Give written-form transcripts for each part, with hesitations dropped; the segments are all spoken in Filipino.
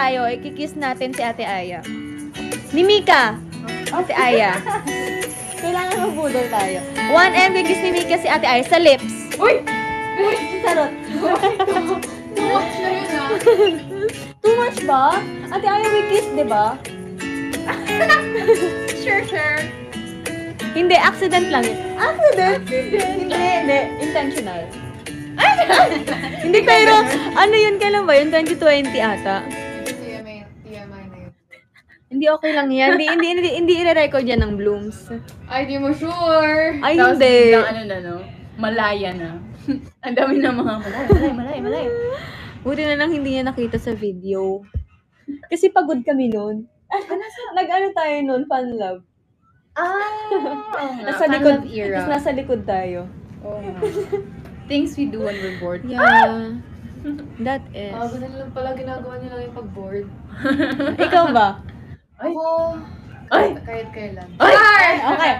tayo, ikikiss natin si Ate Aya. Ni Mika! Ate Aya. Kailangan magbudol tayo. 1M, kikiss ni Mika si Ate Aya sa lips. Uy! Uy! Sarot. Too much na yun ah. Too much ba? Ate Aya, we kiss, di ba? Sure. Hindi, accident lang yun. Accident? Hindi. Intentional. Hindi, pero ano yun, kailan ba yun? 2020 ata. TMI na yun. Hindi okay lang yan. Hindi i-record yan ng Blooms. Ay, di mo sure. Ay, Tapos hindi. biglang ano na, no? Malaya na. Ang dami na mga malaya. Buti na lang hindi niya nakita sa video. Kasi pagod kami noon. Nag-ano tayo noon, fan love. Nasa likod, era. tapos nasa likod tayo. Oh, things we do when we're bored. Yeah. That is. Ganun lang pala ginagawa nila yung pag-board. Ikaw ba? Ako, Ay! kahit kailan. Ay! Okay.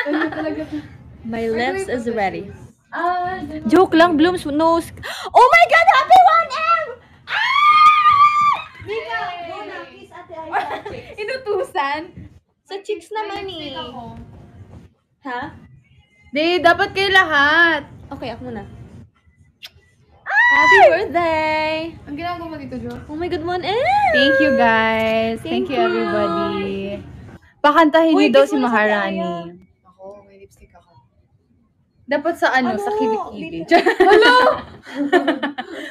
Ano talaga? My lips is ready. Diba? Joke lang, Blooms knows. Oh my God! Happy 1M! Mika! Go na, kiss Ate Aya sa cheeks. Inutusan? Sa cheeks naman eh. Ha? Di, dapat kayo lahat. Okay, ako muna. Happy birthday! Ang ginagawa mo dito, Jo? Oh my God, 1M! Thank you, guys. Thank Thank you, you. everybody. Pakantahin Uy, niyo daw kiss si mo na si Ate Aya. Maharani. Ako, may lipstick ako. Dapat sa Ano? sa kilikili. Hello!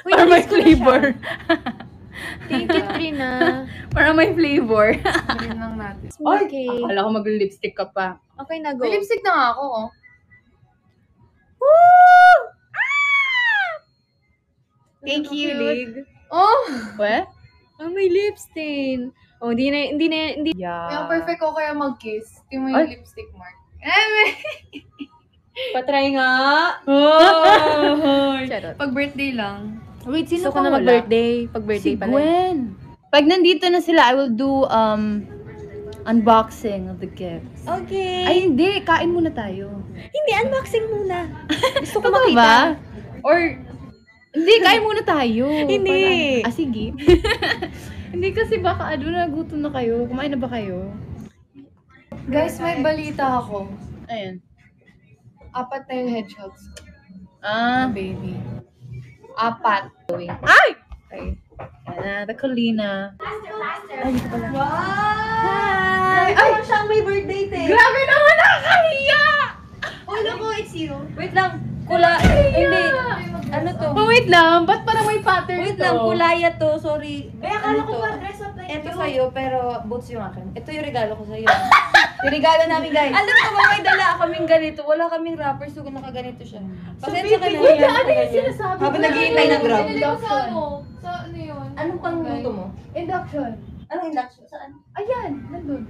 Uy, Para may na-miss ko na siya. flavor. Thank you, Trina. Para may flavor. Sabihin lang natin. Okay. Akala ko mag-lipstick ka pa. Okay na, go. May lipstick na nga ako, oh. Woo! Thank you. Kilig. Oh! What? Oh, may lip stain. Oh, hindi. Kaya perfect ko kaya mag-kiss. Tingnan mo yung Ay. lipstick mark. Patry nga. Oh! Charot. Pag birthday lang. Wait, Gusto ko na mag-birthday. Pag-birthday Si pala. Gwen. Pag nandito na sila, I will do unboxing of the gifts. Okay. Ay, hindi. Kain muna tayo. Hindi, unboxing muna. Gusto ko Totoo makita. ba? Or, hindi, kain muna tayo. Hindi. Para, sige. Hindi kasi baka, nagutom na kayo. Kumain na ba kayo? Guys, may balita ako. Ayan. 4 na yung hedgehogs. Baby. 4. Ay! Okay. The Colina. Ay, dito pala. Hi! Ay! Parang siyang may birthday, te. Grabe naman, nakakahiya! Oh, naku, it's you. Wait lang. Hindi. Ano to? Oh, wait lang. Ba't parang may pattern Wait to? lang, kulaya to. Sorry. Akala ko to? pa dress up like Ito you. sa'yo, pero boots yung akin. Ito yung regalo ko sa'yo. Yung regalo namin, guys. Alam ko ba, may dala kaming ganito. Wala kaming wrapper, so nakaganito siya. Pasensya ka na. Wait lang, ano yung sinasabi? Habang naghihintay ng grab. Pinili ko sa ano? Sa ano yun? Anong pangluto mo? Induction. Anong induction? Saan? Ayan, nandun.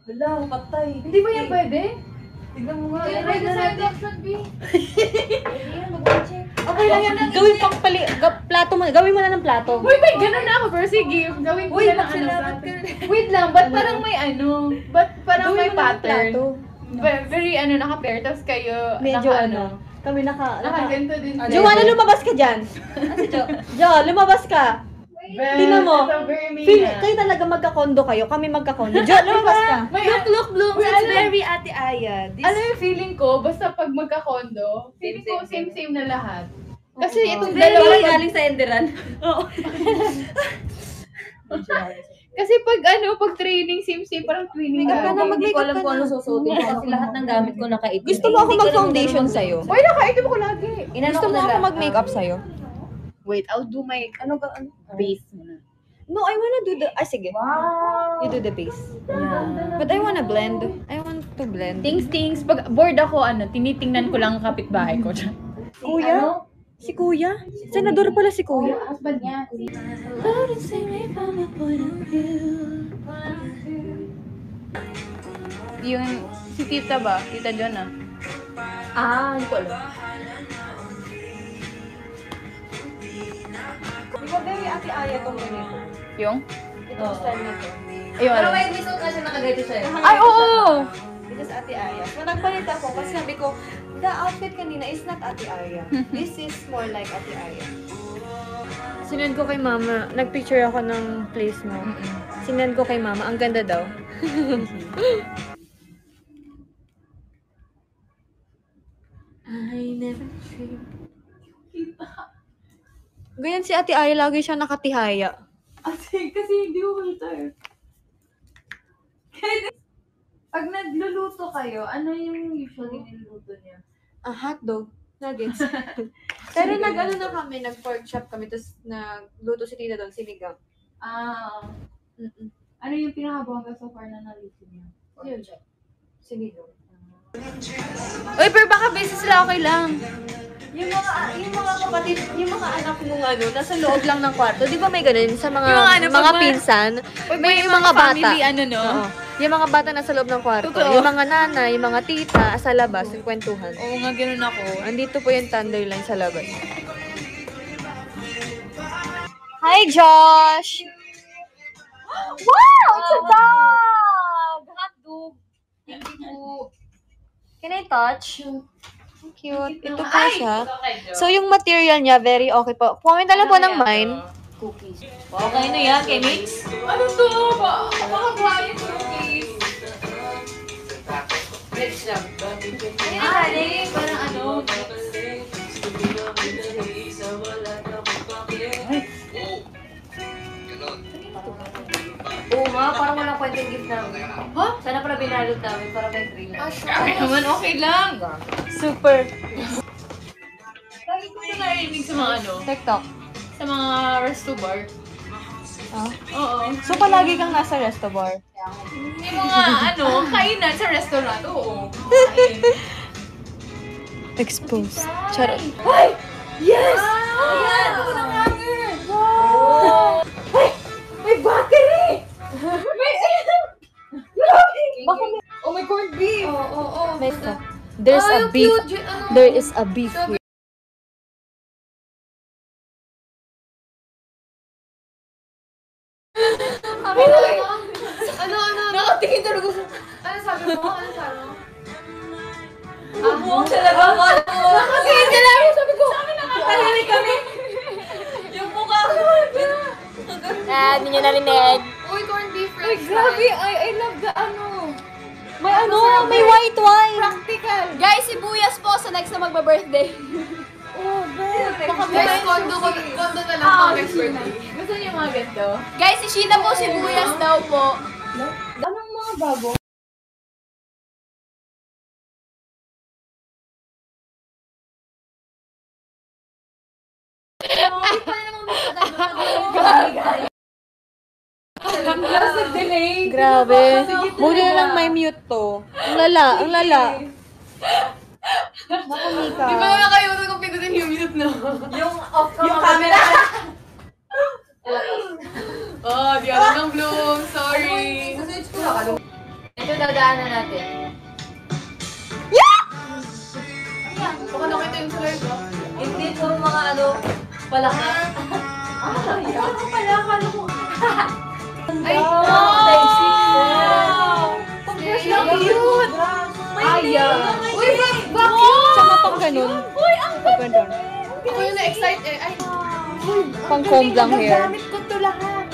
Wala, patay. Hindi ba yan pwede? Tignan mo nga. Kaya pwede sa induction, B. Okay lang yan. Gawin pang plato mo. Gawin mo na ng plato. Uy, may ganun na ako, pero sige. Gawin ko Uy, na lang salamat ano. ka. Wait lang, ba't parang may Ba't parang Gawin may mo na ng pattern? plato. Very naka-pair, tapos kayo, Medyo ano. Kami naka... Nakaganto din. Joanna, lumabas ka dyan. Ano Jo? Jo, lumabas ka. Tingnan mo. Kayo talaga magka-condo kayo. Kami magka-condo. Jo, lumabas ka. Look, Blooms. Wait, It's alam- very Ate Aya. This Alam yung feeling ko, basta pag magka-condo, feeling ko same-same na lahat. Kasi itong Very dalawa, galing sa Enderan. Oo. kasi pag pag training, same-same, parang training Make up ka na, na. mag-make up ka na. susuotin ko kasi lahat ng gamit ko nakaitim. Gusto mo ako mag-foundation sa'yo? Uy, nakaitip ko lagi. Gusto mo ako mag-makeup sa'yo? Wait, I'll do my base muna. No, I wanna do the... sige. Wow. You do the base. Yeah. But I wanna blend. I want to blend. Things. Pag bored ako, tinitingnan ko lang ang kapitbahay ko. Kuya? Si Kuya? Senador pala si Kuya. Husband niya. Yung, si Tita ba? Tita John Hindi ko alam. Di ba very Ate Aya tong ganito? Yung? Itong style na to. Ayun, Pero may gusto kasi nakagaito siya. Ay, oo! This is Ate Aya. So, nagpalit ako kasi sabi ko, the outfit kanina is not Ate Aya. This is more like Ate Aya. Sinend ko kay mama. Nagpicture ako ng place mo. Sinend ko kay mama. Ang ganda daw. I never dreamed. Ganyan si Ate Ay, lagi siya nakatihaya. Kasi hindi ko filter. Pag nagluluto kayo, ano yung usually niluluto niya? Hotdog. Nuggets. Pero nag-ano na kami, nag-pork chop kami, tapos nagluto si Tita doon, sinigang. Ano yung pinakabongga so far na naluto niya? Yun siya. Sinigang. Uy, pero baka busy sila, okay lang. Yung mga kapatid, yung mga anak mong ano, nasa loob lang ng kwarto. Di ba may ganun sa mga Yung ano, mga pag- pinsan? May yung mga bata. family, ano no? Oo. Yung mga bata nasa loob ng kwarto. Totoo. Yung mga nanay, yung mga tita, sa labas, yung kwentuhan. Oo nga, ganun ako. Andito po yung Thunderline sa labas. Hi, Josh! Wow! It's a dog! Hotdog! Thank you. Can I touch? Ang cute. Ito po siya. So, yung material niya, very okay po. Comment na lang po ng mine. Cookies. Okay na yan, kay Mix. Ano to? Makagawa yung cookies. Next lang. Parang ano? Oo nga, parang walang kwenta yung gift namin. Ha? Sana pala binalot namin para may free na. Ay naman, okay lang. Super. Lagi ko ito narinig sa mga ano, TikTok. sa mga resto bar. Ah? Oo. So, palagi kang nasa resto bar? Yung mga ano, kainan sa restaurant. Oo. Kain. Exposed. Charot. Yes! Ayan! Ako ng hanger! Wow! May battery! Baka may... Oh, may corned beef! Oo. There's a beef. There is a beef here. Ano? Nakatingin talaga sa... Ano sabi mo? Buong talaga ako. Nakatingin talaga sabi ko. Tahimik kami. Yung mukha ko. Hindi nyo narinig. Uy, corned beef Ay, french grabe. fries. I love the ano. May ano, may white wine. Practical. Guys, sibuyas po sa next na magba-birthday. Oh, God. Baka Guys, kondo na lang po next birthday. Gusto niyo mga ganito? Guys, si Sheena po sibuyas daw po. Anong mga bago? Delay. Grabe. Buti na lang may mute to. Ang lala. Naku, Mika. Di ba naman kayo kung pindutin yung mute na? Yung off Yung camera. Oh, di ako ng bloom. Sorry. Ito dadaanan natin. Baka nakita yung sa live, ah. Hindi ito mga ano, palaki. Ako pala, akala ko. Ay, Pag-brush lang, cute. Aya. Uy, vacuum! Tsaka pang ganun. Uy, ang Ganun. Ako yung na-excite eh. Ay, Pang comb lang hair. Gamit ko to lahat.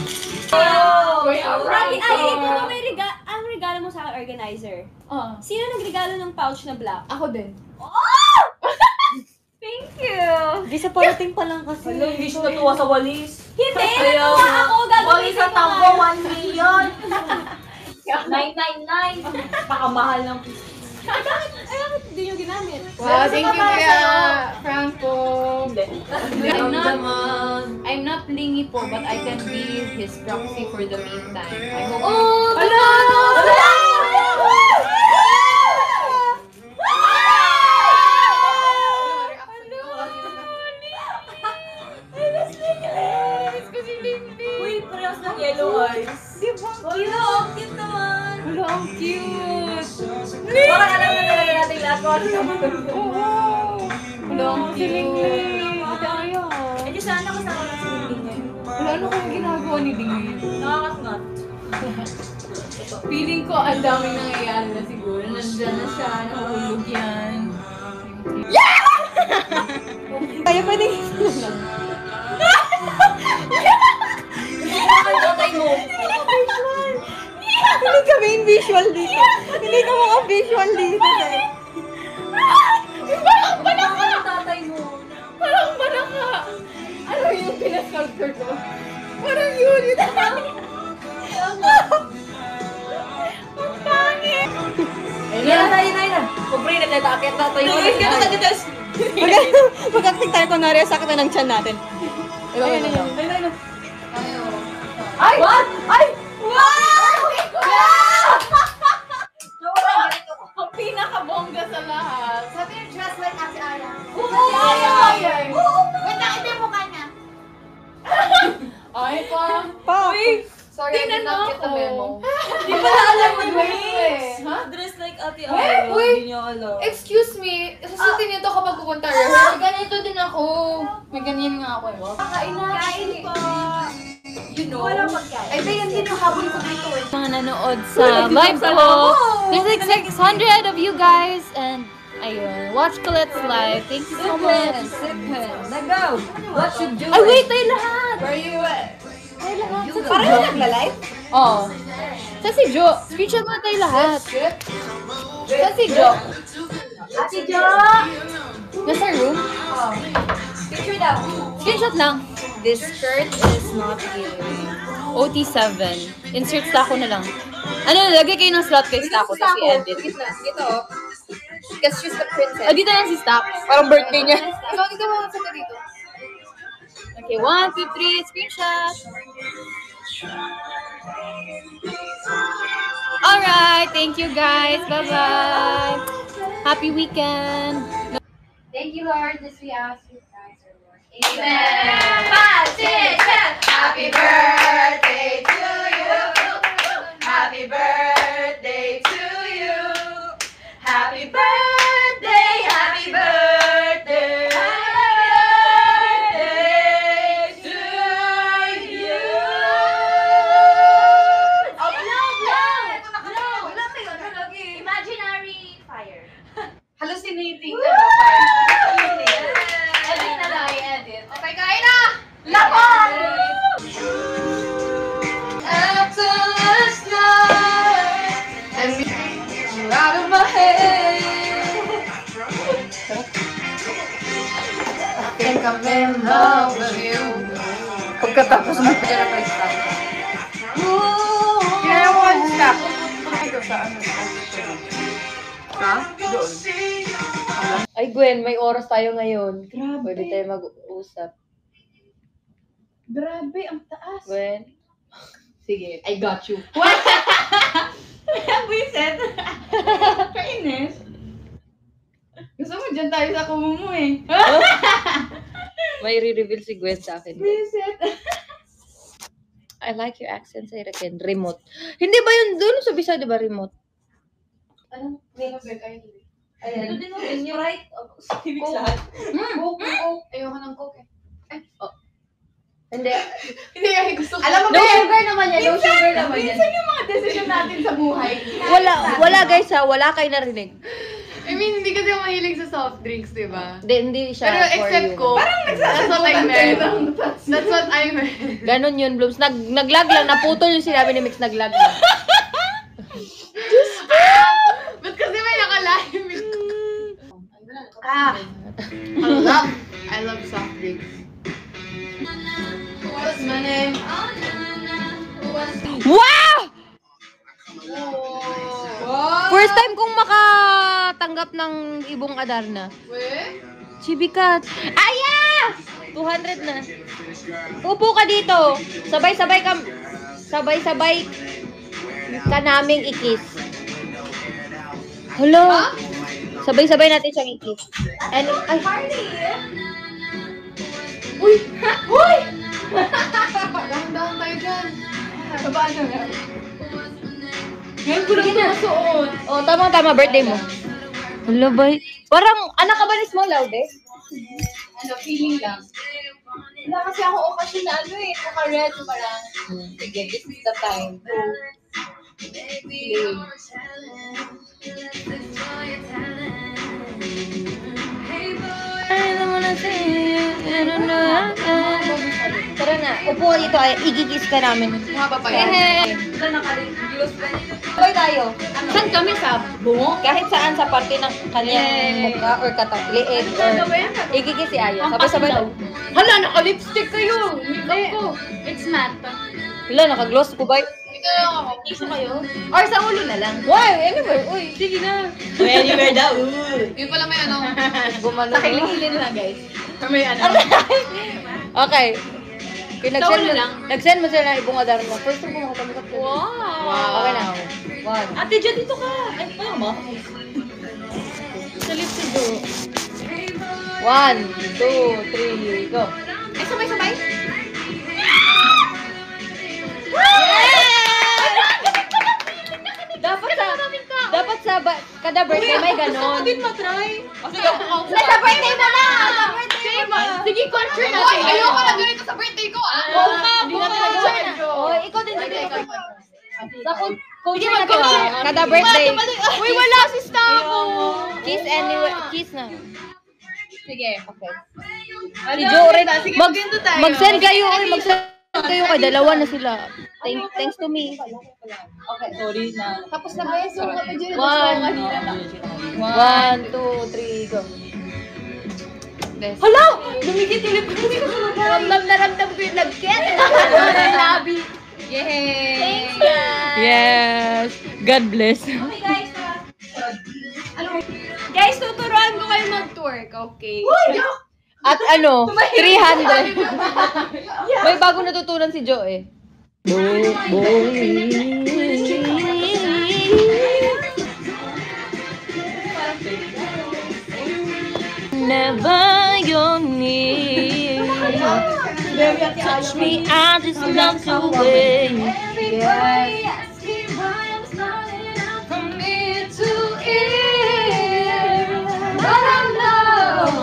Uy, alright. Ay, ikaw may ang regalo mo sa akin, organizer. Ah, Sino nagregalo ng pouch na black? ako din. Thank you! Disappointing pa lang kasi. Hello, hindi siya natuwa sa walis. Hindi! Ayaw Natuwa nga. ako! Walis Gagamitin sa ko tambo, nga. 1 million. 999. Baka mahal ng Ay, bakit hindi nyo ginamit? Wow, thank you, Kuya Franco. naman. I'm not lingy po, but I can be his proxy for the meantime. I hope Oh! Ala! Uy, parehas ng yellow eyes. Di ba? Hello, ang cute naman. Wala, ang cute. Baka alam na talaga natin lahat kung ano naman. Oo. Wala, ang siling-ling. Ate Aya. Eh, di sana kasama na si Lingling ngayon. Wala, ano kayong ginagawa ni Dingay? Nakakasngat. feeling ko ang daming nangyayari na siguro. Nandiyan na siya, nahulog yan. Kaya pwede. mo. Hindi ka main visual dito. Hindi ka mga visual dito. Parang banaka! Tatay mo. Parang banaka. Ano yung pinasculpture ko? Parang yun. Ang pangit! Ayun na. Pag-pray na tayo, akit na tayo. Mag-acting tayo kunwari, sakit na ng tiyan natin. Ayun. Ay! What? Ay! Wow! Ang pinakabongga sa lahat. Sabi yung dress like Ate Aya. Ay! Wait, nakita yung mukha niya. Ay, pa. Sorry, I did not get the memo. Di ba alam mo, Wait. Ha? Dress like Ate Wait, Aya. wait. Hindi niya alam. Excuse me, susutin nito kapag pupunta rehearsal. Ganito din ako. May ganyan nga ako. Kain po. You know? Wala pagkain. Ay, yan din yung habol ko dito eh. Mga nanood sa live ko. There's like 600 of you guys and ayun, watch Colette's live. Thank you so much. Nagaw. What should do? Ay, wait, tayo lahat! Where you at? Parang nagla-live? Oo. Sa si Jo. Screenshot mo tayo lahat. Sa si Jo. Ate Jo! Nasa room? Picture daw. Screenshot lang. This shirt is not giving. OT7. Insert Stako na lang. Ano, lagay kayo ng slot kay Stako tapos i-edit. Dito. Because she's the princess. O, dito lang si Stako. Parang birthday niya. Ikaw, dito mo sa dito. Okay, 1, 2, 3, screenshot. Alright, thank you guys. Bye-bye. Happy weekend. Thank you, Lord. This we ask you guys. Amen. 5, 6, 7. Happy birthday to you. Happy birthday to you. Happy birthday, happy birthday. Happy birthday to you. Oh, blow. Wala pa yun. Imaginary fire. Hallucinating. Edit na lang, edit. Okay, kain na! Lapon! After last night, and me out of my head. I think I'm in love with you. Pagkatapos mo pa na stop. Kaya mo stop. Ito sa ano? Ha? Doon. Ay, Gwen, may oras tayo ngayon. Pwede tayo mag-usap. Grabe, ang taas. Gwen? Sige, I got you. Buisit. Kainis. Gusto mo dyan tayo sa kumo mo eh. May re-reveal si Gwen sa akin. Buisit. I like your accent. Say it again. Remote. Hindi ba yun doon sa bisa, di ba remote? Anong name of your kain? Ito din mo, Sprite. Coke. Coke. Ayoko ng Coke eh. Hindi. Hindi kasi gusto ko. Alam mo No ba, sugar naman yan. No sugar naman yan. minsan yung mga decision natin sa buhay. Wala guys ha. Wala kayo narinig. I mean, hindi kasi ako mahilig sa soft drinks, di ba? Hindi siya Pero for except you. ko, that's what I meant. That's what I meant. Ganon yun, Blooms. Naglag lang. Naputol yung sinabi ni Mix. Naglag lang. Ba't kasi may nakalive? I love soft drinks. What's my name? Wow! Wow! First time kong makatanggap ng ibong Adarna. Weh? Chibikat. Aya! 200 na. Upo ka dito. Sabay-sabay ka naming ikis. Hello. Sabay-sabay natin siyang ikis. And, ay. Uy! Uy! Dahan-dahan tayo dyan. Babaan na nga. Ngayon ko lang ito masuot. Oh, tama, birthday mo. Hello, boy. Parang, anak ka ba ni Small Laude? Ano, feeling lang. Wala kasi ako okasyon na ano eh. Naka-red parang. Sige, this is the time. Play. I don't wanna say it. I don't know. Tara na. na. Upo dito ay igigis ka namin. Mahaba pa yan. Sabay tayo. Saan kami sa bungo? Kahit saan sa parte ng kanyang mukha or liig or igigis si Aya. Sabay-sabay daw. Hala, naka-lipstick kayo. Makeup ko. It's matte. Wala, naka-gloss ko ba? Dito lang ako. Isa kayo? Or sa ulo na lang. Why? Anywhere. Uy, sige na. Anywhere daw. Yun pala may ano. Gumano. Pakilingilin lang, guys. May ano. Okay. Okay, Sa ulo lang. nag-send mo sila ng ibungadar mo. First time mo makatami ka po. Wow. Okay na. One. Ate, dyan dito ka. Ay, paano mo? Sa lipstick do. 1, 2, 3, go. Ay, sabay-sabay. Dapat sa kada birthday may ganon. Din matry. Sa birthday mo na! Sa birthday mo! Sige, contour Hoy, natin. ayoko na ganito sa birthday ko ah! Hindi natin nagawa. Oh, ikaw din dito. Sa Sige, na to. Kada birthday. Uy, wala si Stavo! Kiss anyway. Kiss na. Sige. Okay. Si Joe rin. Mag-send kayo. Mag-send kayo kay dalawa na sila. Thanks to me. Okay. Sorry na. Tapos na ba yan? So, kami dyan. 1, 2, 3, go. Hala! Lumikit yung lipstick ko. Ramdam na ramdam ko yung lagkit. Labi. Yay! Thanks, guys! Yes. God bless. Okay, guys. Guys, tuturuan ko kayo mag-twerk, okay? At ano, 300. May bago natutunan si Joe eh. Never your need. Touch me, I just love to wait. Everybody asks me why I'm starting out from ear to ear. But I know,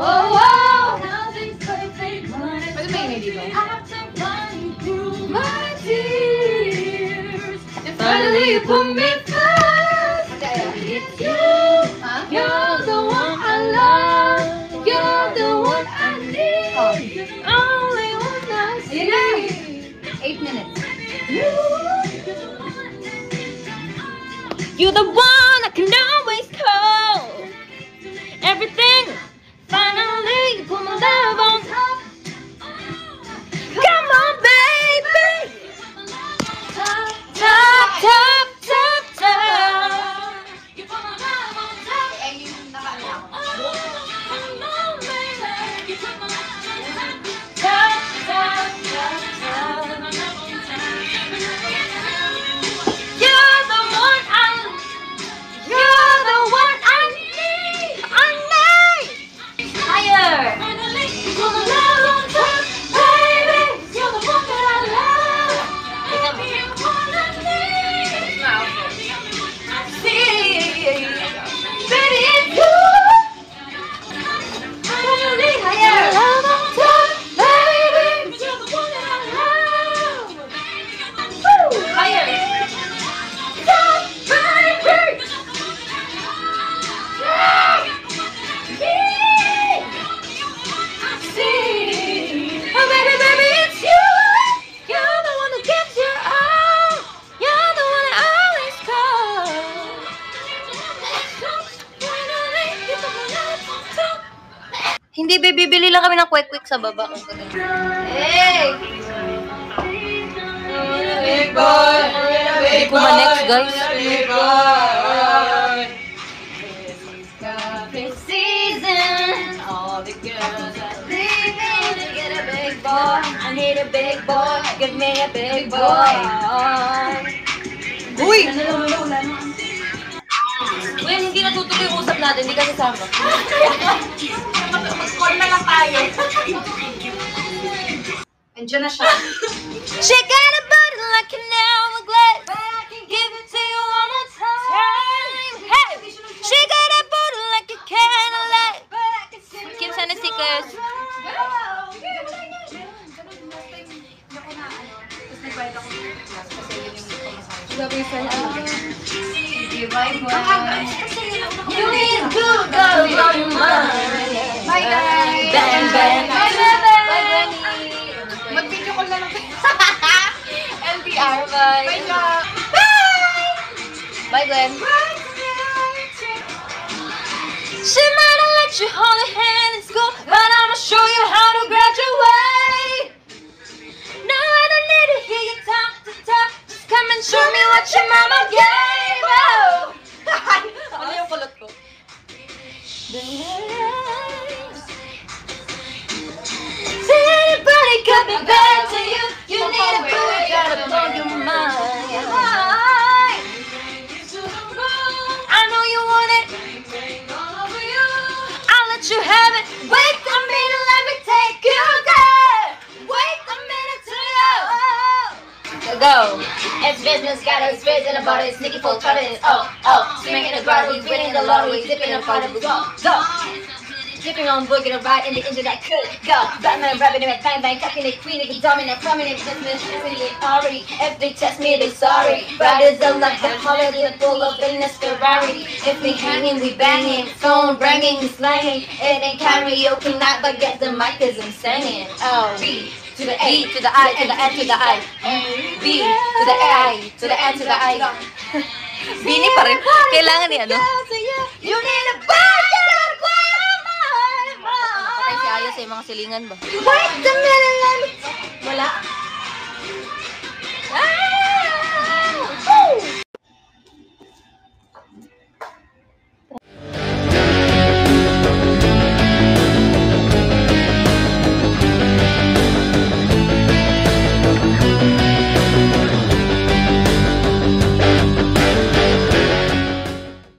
oh, nothing's perfect. Pwede ba ingay dito? After running through my tears, finally you put me first. It's you. You're the one I love. You're the one I need. Only one I see. 8 minutes. You're the one I can always call. Everything, finally, you put my love on top. Come on, baby. Top, top, top, top, top. You put my love on top. Eh, yung nakaano ako. Come on, baby. You put my love on top. Top, top, top, top. You're the one I need. I need. Higher. Finally, put my love on top, baby. You're the one that I love. Baby, you're the one I need. I see. Baby, it's you. Finally, higher. Love on top, baby. You're the one that I love. Woo. Higher. Top, baby. Oh, baby, baby, it's you. You're the one who gives your all. You're the one I always call. Hindi, baby, bili lang kami ng quick sa baba. Hey! Big boy! Hindi ko ma-next, guys. Big boy! Season, all the girls are leaving to get a big boy. I need a big boy, give me a big boy. Uy! Uy, hindi natutuloy yung usap natin, hindi ka kasama. Call na lang tayo. Andiyan na siya. She got a body like an hourglass, but I can give it to you one more time. Hey! She got a body like a candlelight, but I can see you. Kim sana stickers. You need good girls on your mind. Bye, guys! Bang, bang. Bye, Bye, Granny! Bye! Bye, Glenn. She might have let you hold her hand in school, but I'ma show you how to graduate. No, I don't need to hear you talk to talk. Just come and show me what your mama gave. Oh! Ano yung kulot ko? Say anybody could be bad to you. You need a boy, gotta blow your mind. I know you want it. I'll let you have it. Wait a minute, let me take you there. Wait a minute to go. It's business, got a space in the body, sneaky full cutting. Oh, swinging the ground, we winning the lottery, dipping in the party, go. Dipping on boogie to ride in the engine that could go. Batman rapping it, bang bang, cocking it, queen, it, dominant, prominent, business, it already. If they test me, they sorry. Riders are like the holiday, full of illness, Ferrari. If we hanging, we banging, phone ringing, slanging. It ain't karaoke night, but get the mic as I'm singing. Oh, B to the A, to the I, to the N, to the I. B to the I, to the N, to the I. Bini pa rin. Kailangan ni ano? You need a bag, patay si Aya sa mga silingan ba? Wait a minute, let me... Wala.